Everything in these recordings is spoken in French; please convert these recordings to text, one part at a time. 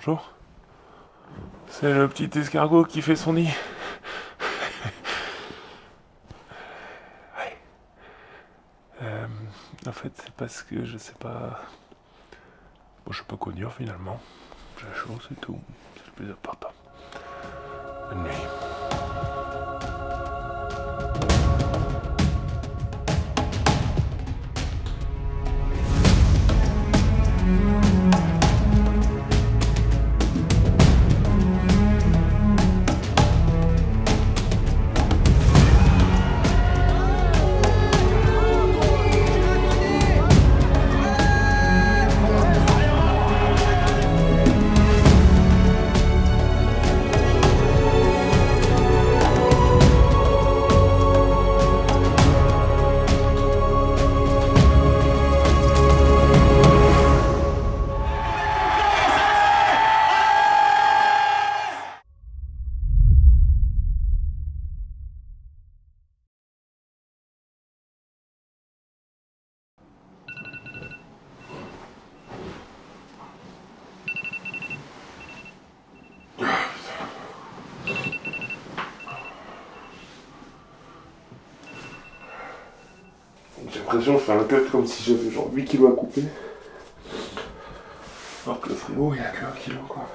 Bonjour. C'est le petit escargot qui fait son nid. Ouais. En fait, c'est parce que je sais pas... Bon, je sais pas quoi dire finalement. J'ai chaud, c'est tout. C'est le plus important. Bonne nuit. J'ai l'impression que je fais un cut comme si j'avais genre 8 kilos à couper. Alors que le frérot il a que 1 kilo quoi.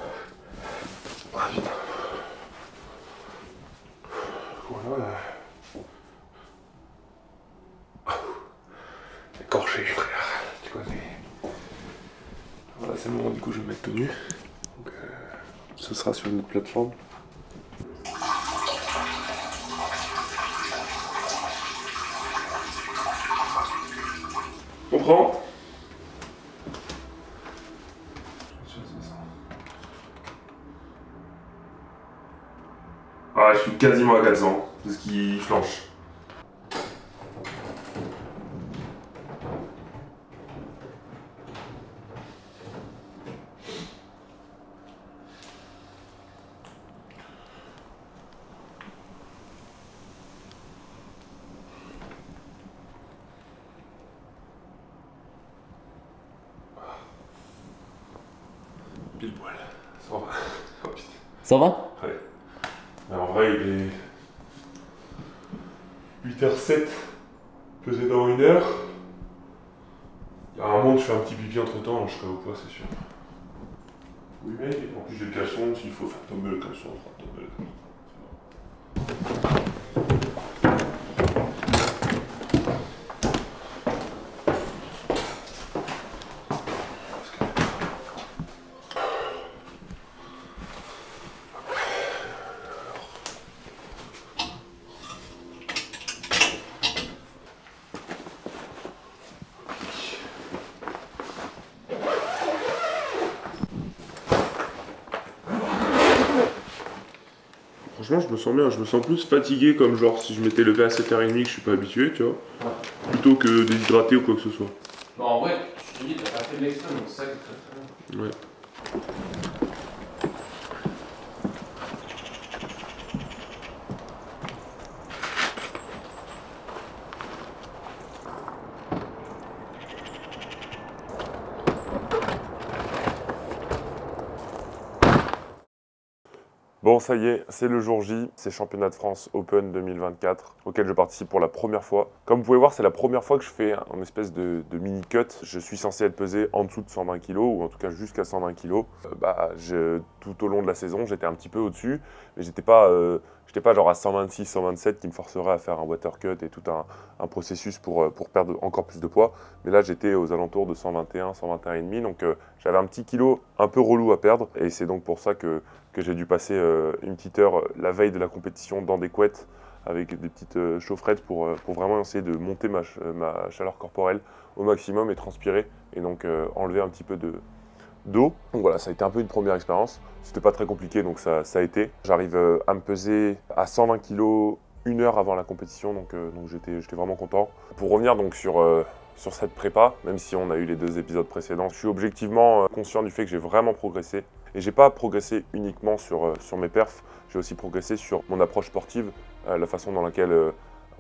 Ah putain. Voilà. Écorché frère, tu connais. Voilà, c'est le moment du coup je vais me mettre tenue. Donc ce sera sur une autre plateforme. On prend. Ah, je suis quasiment à 400, c'est ce qui flanche. Pile poil, 120. Oh putain. 120? Ouais. Mais en vrai, il est 8h07, pesé dans 1 heure. Il y a un moment que je fais un petit pipi entre temps, je serai au poids, c'est sûr. Oui, mais en plus j'ai le caleçon, s'il faut faire tomber le caleçon, on fera tomber le caleçon. Franchement, je me sens bien, je me sens plus fatigué comme genre si je m'étais levé à 7h30 que je suis pas habitué, tu vois. Ouais. Plutôt que déshydraté ou quoi que ce soit. Non, en vrai, je te dis, t'as pas fait de l'extrême, donc c'est ça qui est très bien. Ouais. Bon, ça y est, c'est le jour J, c'est Championnat de France Open 2024, auquel je participe pour la première fois. Comme vous pouvez voir, c'est la première fois que je fais une espèce de mini-cut. Je suis censé être pesé en dessous de 120 kg, ou en tout cas jusqu'à 120 kg. Tout au long de la saison, j'étais un petit peu au-dessus, mais j'étais pas genre à 126, 127 qui me forcerait à faire un water cut et tout un processus pour perdre encore plus de poids. Mais là, j'étais aux alentours de 121, 121,5, donc j'avais un petit kilo un peu relou à perdre, et c'est donc pour ça que j'ai dû passer une petite heure la veille de la compétition dans des couettes avec des petites chaufferettes pour vraiment essayer de monter ma chaleur corporelle au maximum et transpirer, et donc enlever un petit peu d'eau. Donc voilà, ça a été un peu une première expérience. C'était pas très compliqué, donc ça a été. J'arrive à me peser à 120 kg 1 heure avant la compétition, donc j'étais vraiment content. Pour revenir donc sur cette prépa, même si on a eu les 2 épisodes précédents, je suis objectivement conscient du fait que j'ai vraiment progressé. Et j'ai pas progressé uniquement sur mes perfs, j'ai aussi progressé sur mon approche sportive, la façon dans laquelle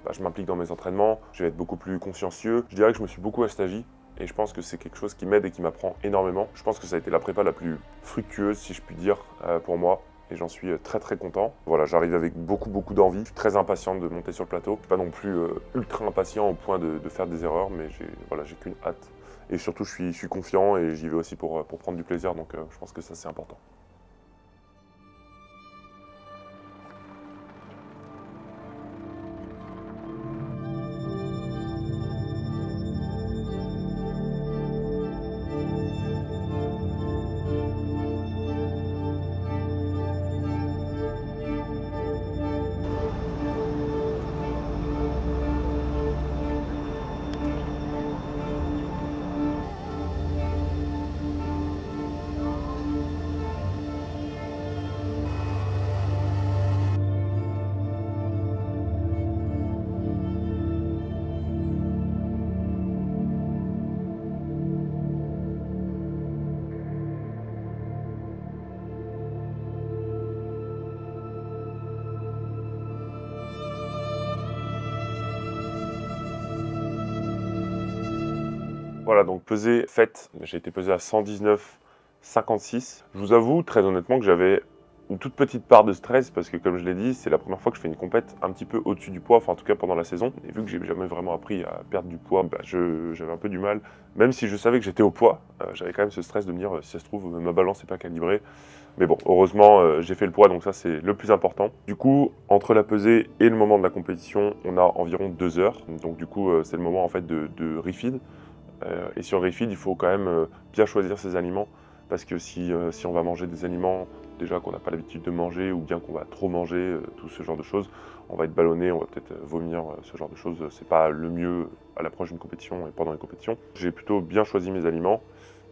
je m'implique dans mes entraînements, je vais être beaucoup plus consciencieux. Je dirais que je me suis beaucoup astagi, et je pense que c'est quelque chose qui m'aide et qui m'apprend énormément. Je pense que ça a été la prépa la plus fructueuse, si je puis dire, pour moi. Et j'en suis très content. Voilà, j'arrive avec beaucoup d'envie. Je suis très impatient de monter sur le plateau. Je suis pas non plus ultra impatient au point de faire des erreurs, mais j'ai qu'une hâte. Et surtout, je suis confiant et j'y vais aussi pour prendre du plaisir, donc je pense que ça c'est important. Voilà, donc pesée faite, j'ai été pesé à 119,56. Je vous avoue très honnêtement que j'avais une toute petite part de stress parce que comme je l'ai dit, c'est la première fois que je fais une compète un petit peu au-dessus du poids, enfin en tout cas pendant la saison. Et vu que j'ai jamais vraiment appris à perdre du poids, j'avais un peu du mal. Même si je savais que j'étais au poids, j'avais quand même ce stress de me dire si ça se trouve ma balance n'est pas calibrée. Mais bon, heureusement j'ai fait le poids, donc ça c'est le plus important. Du coup, entre la pesée et le moment de la compétition, on a environ 2 heures. Donc du coup, c'est le moment en fait de refeed. Et sur refeed, il faut quand même bien choisir ses aliments parce que si on va manger des aliments déjà qu'on n'a pas l'habitude de manger ou bien qu'on va trop manger, tout ce genre de choses, on va être ballonné, on va peut-être vomir, ce genre de choses. C'est pas le mieux à l'approche d'une compétition et pendant une compétition. J'ai plutôt bien choisi mes aliments.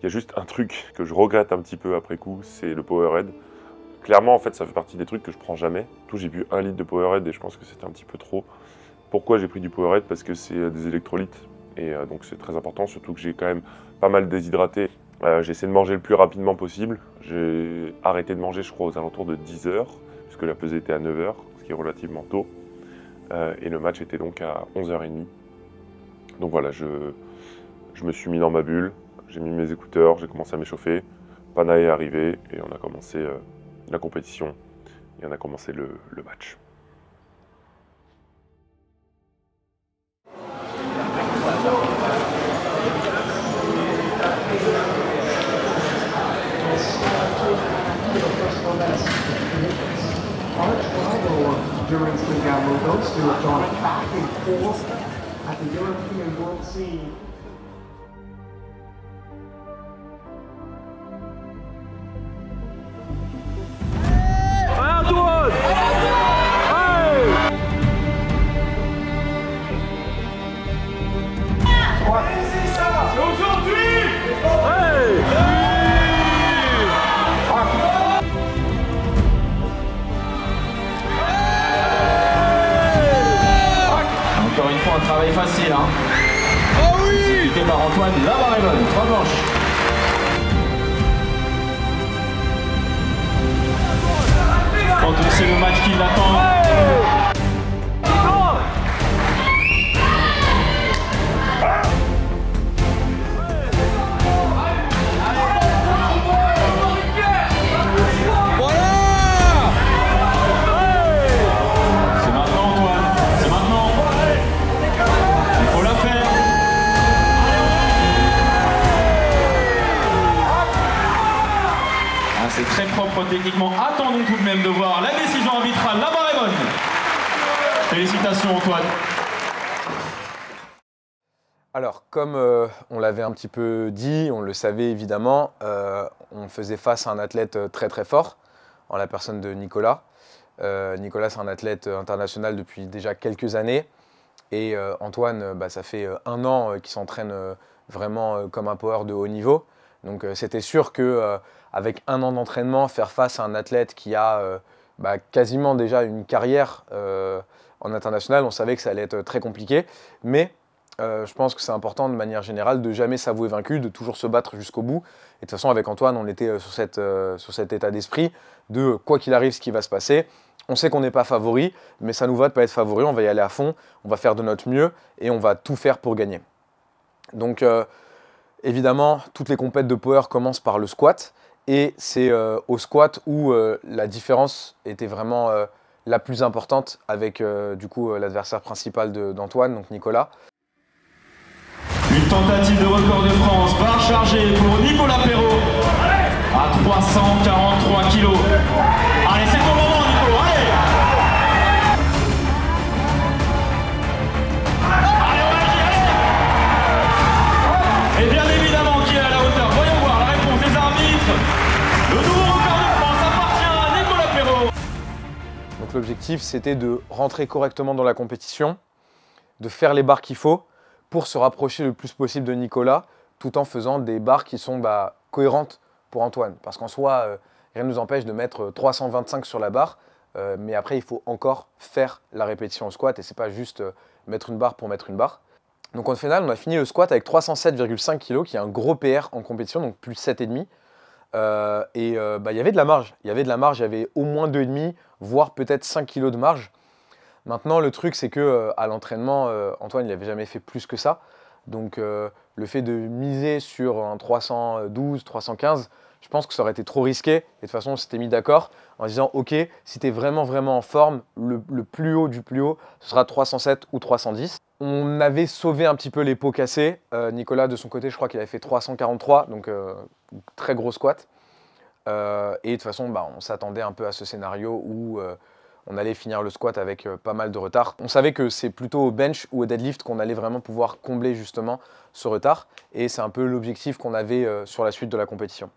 Il y a juste un truc que je regrette un petit peu après coup, c'est le Powerade. Clairement, en fait, ça fait partie des trucs que je prends jamais. J'ai bu 1 litre de Powerade et je pense que c'était un petit peu trop. Pourquoi j'ai pris du Powerade? Parce que c'est des électrolytes. Et donc c'est très important, surtout que j'ai quand même pas mal déshydraté. J'ai essayé de manger le plus rapidement possible. J'ai arrêté de manger, je crois, aux alentours de 10 h, puisque la pesée était à 9 h, ce qui est relativement tôt. Et le match était donc à 11 h 30. Donc voilà, je me suis mis dans ma bulle, j'ai mis mes écouteurs, j'ai commencé à m'échauffer. Pana est arrivé et on a commencé la compétition et on a commencé le match. During Singapore, those two have gone back and forth at the European World Scene. Encore une fois, un travail facile. Hein. Oh oui! Exécuté par Antoine Labarrébonne, 3 manches. Quand c'est le match qui l'attend. C'est très propre techniquement. Attendons tout de même de voir la décision arbitrale. La barre est bonne. Félicitations Antoine. Alors, comme on l'avait un petit peu dit, on le savait évidemment, on faisait face à un athlète très fort, en la personne de Nicolas. Nicolas, c'est un athlète international depuis déjà quelques années. Et Antoine, ça fait 1 an qu'il s'entraîne vraiment comme un power de haut niveau. Donc c'était sûr qu'avec 1 an d'entraînement, faire face à un athlète qui a quasiment déjà une carrière en international, on savait que ça allait être très compliqué. Mais je pense que c'est important de manière générale de jamais s'avouer vaincu, de toujours se battre jusqu'au bout. Et de toute façon, avec Antoine, on était sur cet état d'esprit de quoi qu'il arrive, ce qui va se passer. On sait qu'on n'est pas favori, mais ça nous va de ne pas être favori, on va y aller à fond, on va faire de notre mieux et on va tout faire pour gagner. Donc Évidemment, toutes les compètes de power commencent par le squat. Et c'est au squat où la différence était vraiment la plus importante avec du coup l'adversaire principal d'Antoine, donc Nicolas. Une tentative de record de France, barre chargée pour Nicolas Perrault à 343 kg. Allez, c'est ton moment, Nico, allez! Allez, on agit, allez! Et bien évidemment, qui est à la hauteur? Voyons voir la réponse des arbitres. Le nouveau record de France appartient à Nicolas Perrault. Donc l'objectif, c'était de rentrer correctement dans la compétition, de faire les barres qu'il faut, pour se rapprocher le plus possible de Nicolas, tout en faisant des barres qui sont cohérentes pour Antoine. Parce qu'en soi, rien ne nous empêche de mettre 325 sur la barre, mais après, il faut encore faire la répétition au squat, et c'est pas juste mettre une barre pour mettre une barre. Donc au final, on a fini le squat avec 307,5 kg, qui est un gros PR en compétition, donc plus 7,5. Il y avait de la marge. Il y avait au moins 2,5, voire peut-être 5 kg de marge. Maintenant, le truc, c'est que à l'entraînement, Antoine, il n'avait jamais fait plus que ça. Donc, le fait de miser sur un 312, 315, je pense que ça aurait été trop risqué. Et de toute façon, on s'était mis d'accord en disant, OK, si tu es vraiment, vraiment en forme, le plus haut du plus haut, ce sera 307 ou 310. On avait sauvé un petit peu les pots cassés. Nicolas, de son côté, je crois qu'il avait fait 343, donc très gros squat. Et de toute façon, on s'attendait un peu à ce scénario où on allait finir le squat avec pas mal de retard. On savait que c'est plutôt au bench ou au deadlift qu'on allait vraiment pouvoir combler justement ce retard. Et c'est un peu l'objectif qu'on avait sur la suite de la compétition.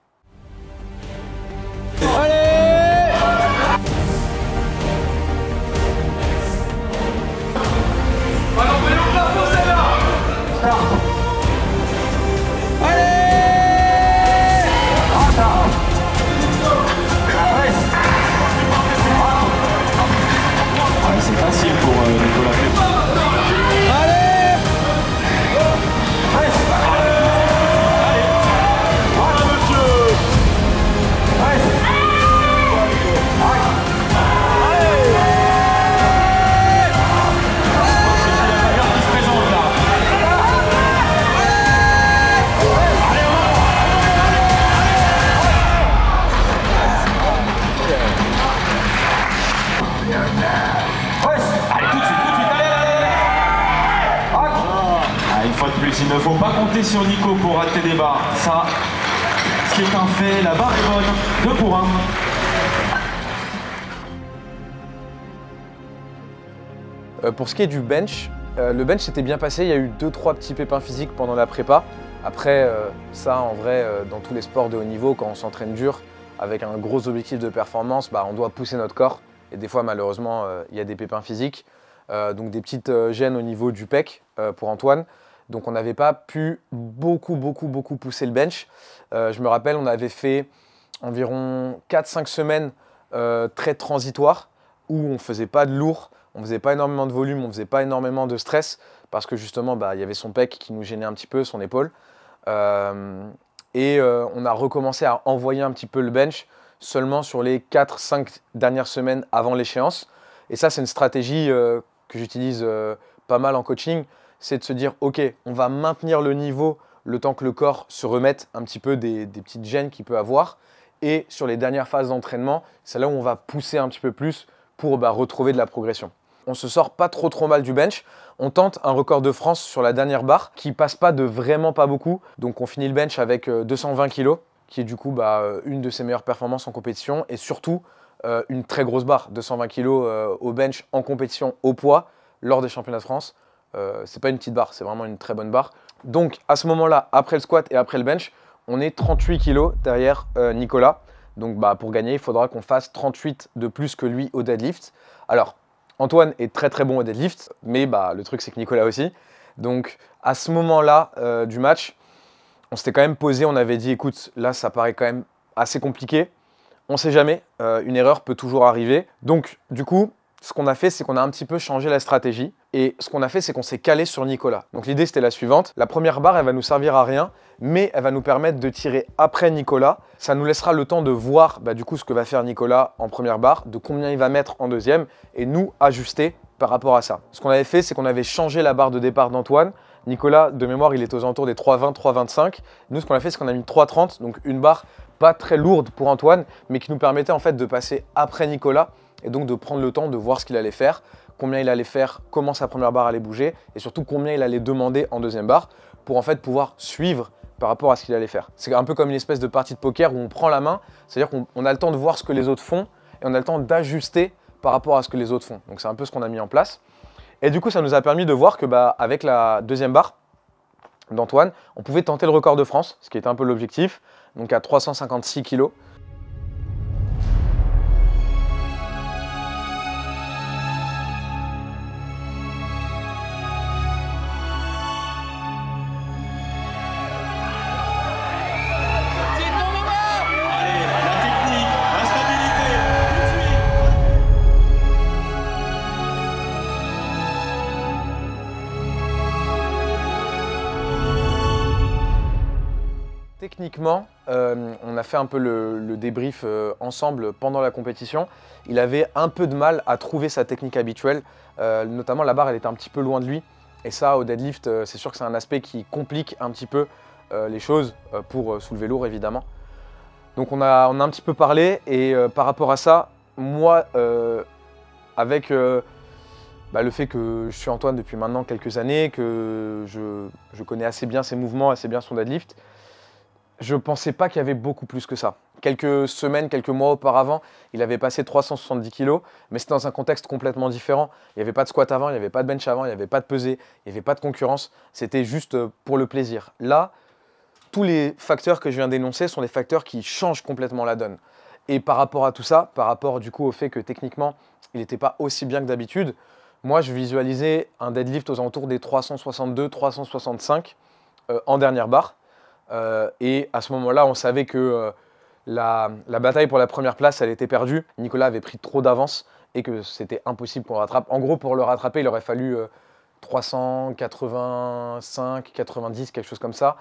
C'est facile pour Nicolas Perrault. Il ne faut pas compter sur Nico pour rater des barres. Ça, c'est un fait. La barre est bonne. 2 pour 1. Pour ce qui est du bench, le bench s'était bien passé. Il y a eu 2-3 petits pépins physiques pendant la prépa. Après, ça, en vrai, dans tous les sports de haut niveau, quand on s'entraîne dur, avec un gros objectif de performance, on doit pousser notre corps. Et des fois, malheureusement, il y a des pépins physiques. Donc des petites gênes au niveau du pec pour Antoine. Donc on n'avait pas pu beaucoup pousser le bench. Je me rappelle, on avait fait environ 4-5 semaines très transitoires où on ne faisait pas de lourd, on ne faisait pas énormément de volume, on ne faisait pas énormément de stress parce que justement, il y avait son pec qui nous gênait un petit peu, son épaule. On a recommencé à envoyer un petit peu le bench seulement sur les 4-5 dernières semaines avant l'échéance. Et ça, c'est une stratégie que j'utilise pas mal en coaching. C'est de se dire, OK, on va maintenir le niveau le temps que le corps se remette un petit peu des petites gênes qu'il peut avoir. Et sur les dernières phases d'entraînement, c'est là où on va pousser un petit peu plus pour retrouver de la progression. On se sort pas trop mal du bench. On tente un record de France sur la dernière barre qui passe pas de vraiment pas beaucoup. Donc on finit le bench avec 220 kg, qui est du coup une de ses meilleures performances en compétition. Et surtout, une très grosse barre, 220 kg au bench en compétition au poids lors des championnats de France. C'est pas une petite barre, c'est vraiment une très bonne barre. Donc à ce moment-là, après le squat et après le bench, on est 38 kg derrière Nicolas. Donc pour gagner, il faudra qu'on fasse 38 de plus que lui au deadlift. Alors, Antoine est très bon au deadlift, mais le truc c'est que Nicolas aussi. Donc à ce moment-là du match, on s'était quand même posé, on avait dit écoute, là ça paraît quand même assez compliqué. On sait jamais, une erreur peut toujours arriver. Donc du coup, ce qu'on a fait, c'est qu'on a un petit peu changé la stratégie. Et ce qu'on a fait, c'est qu'on s'est calé sur Nicolas. Donc l'idée, c'était la suivante. La première barre, elle va nous servir à rien, mais elle va nous permettre de tirer après Nicolas. Ça nous laissera le temps de voir du coup ce que va faire Nicolas en première barre, de combien il va mettre en deuxième, et nous ajuster par rapport à ça. Ce qu'on avait fait, c'est qu'on avait changé la barre de départ d'Antoine. Nicolas, de mémoire, il est aux alentours des 3,20, 3,25. Nous, ce qu'on a fait, c'est qu'on a mis 3,30, donc une barre pas très lourde pour Antoine, mais qui nous permettait en fait de passer après Nicolas et donc de prendre le temps de voir ce qu'il allait faire, combien il allait faire, comment sa première barre allait bouger et surtout combien il allait demander en deuxième barre pour en fait pouvoir suivre par rapport à ce qu'il allait faire. C'est un peu comme une espèce de partie de poker où on prend la main, c'est-à-dire qu'on a le temps de voir ce que les autres font et on a le temps d'ajuster par rapport à ce que les autres font. Donc c'est un peu ce qu'on a mis en place. Et du coup, ça nous a permis de voir que avec la deuxième barre d'Antoine, on pouvait tenter le record de France, ce qui était un peu l'objectif, donc à 356 kg. Techniquement, on a fait un peu le débrief ensemble pendant la compétition. Il avait un peu de mal à trouver sa technique habituelle, notamment la barre elle était un petit peu loin de lui. Et ça, au deadlift, c'est sûr que c'est un aspect qui complique un petit peu les choses pour soulever lourd évidemment. Donc on a un petit peu parlé et par rapport à ça, moi, avec le fait que je suis Antoine depuis maintenant quelques années, que je connais assez bien ses mouvements, assez bien son deadlift, je ne pensais pas qu'il y avait beaucoup plus que ça. Quelques semaines, quelques mois auparavant, il avait passé 370 kg, mais c'était dans un contexte complètement différent. Il n'y avait pas de squat avant, il n'y avait pas de bench avant, il n'y avait pas de pesée, il n'y avait pas de concurrence. C'était juste pour le plaisir. Là, tous les facteurs que je viens d'énoncer sont des facteurs qui changent complètement la donne. Et par rapport à tout ça, par rapport du coup au fait que techniquement, il n'était pas aussi bien que d'habitude, moi je visualisais un deadlift aux alentours des 362, 365 en dernière barre. Et à ce moment-là, on savait que la bataille pour la première place, elle était perdue. Nicolas avait pris trop d'avance et que c'était impossible qu'on le rattrape. En gros, pour le rattraper, il aurait fallu 385, 90, quelque chose comme ça,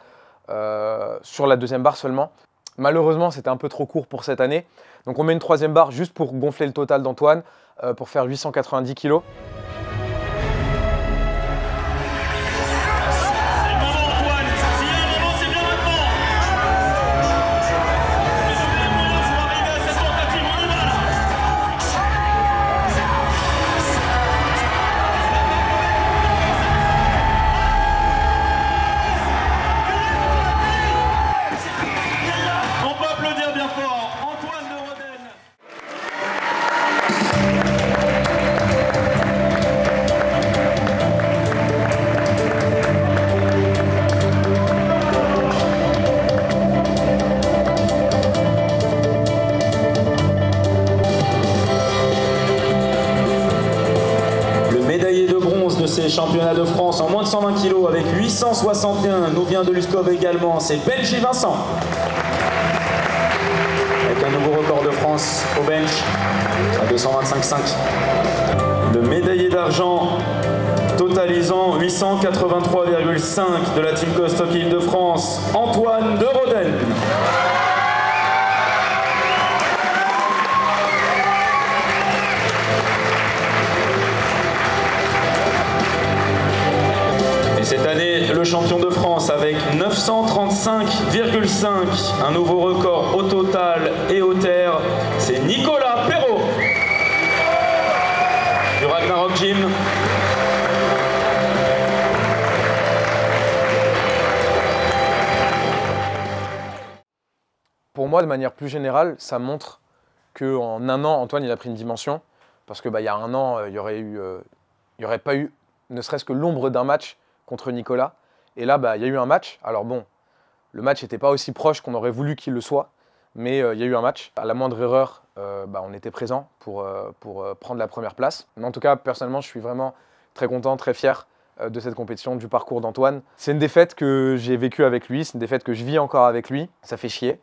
sur la deuxième barre seulement. Malheureusement, c'était un peu trop court pour cette année. Donc on met une troisième barre juste pour gonfler le total d'Antoine, pour faire 890 kg. Ces championnats de France en moins de 120 kg avec 861, nous vient de Luskov également, c'est Benji Vincent. Avec un nouveau record de France au bench à 225,5. Le médaillé d'argent totalisant 883,5 de la Team Costock Île-de-France, Antoine de Roden. Cette année, le champion de France avec 935,5, un nouveau record au total et au terre, c'est Nicolas Perrault du Ragnarok Gym. Pour moi, de manière plus générale, ça montre qu'en un an, Antoine il a pris une dimension. Parce qu'il y a un an, il n'y aurait pas eu ne serait-ce que l'ombre d'un match contre Nicolas. Et là, il y a eu un match. Alors bon, le match n'était pas aussi proche qu'on aurait voulu qu'il le soit, mais il y a eu un match. À la moindre erreur, on était présent pour prendre la première place. Mais en tout cas, personnellement, je suis vraiment très content, très fier de cette compétition, du parcours d'Antoine. C'est une défaite que j'ai vécue avec lui, c'est une défaite que je vis encore avec lui. Ça fait chier,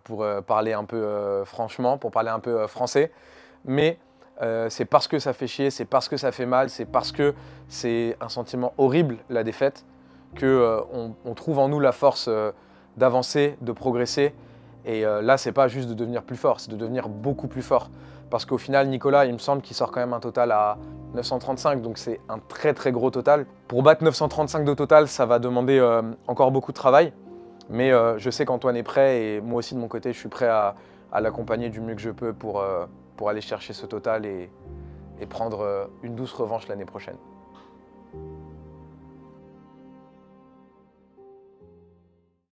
pour parler un peu franchement, pour parler un peu français. Mais c'est parce que ça fait chier, c'est parce que ça fait mal, c'est parce que c'est un sentiment horrible, la défaite, qu'on trouve en nous la force d'avancer, de progresser. Et là, c'est pas juste de devenir plus fort, c'est de devenir beaucoup plus fort. Parce qu'au final, Nicolas, il me semble qu'il sort quand même un total à 935, donc c'est un très très gros total. Pour battre 935 de total, ça va demander encore beaucoup de travail, mais je sais qu'Antoine est prêt et moi aussi de mon côté, je suis prêt à l'accompagner du mieux que je peux pour aller chercher ce total et prendre une douce revanche l'année prochaine.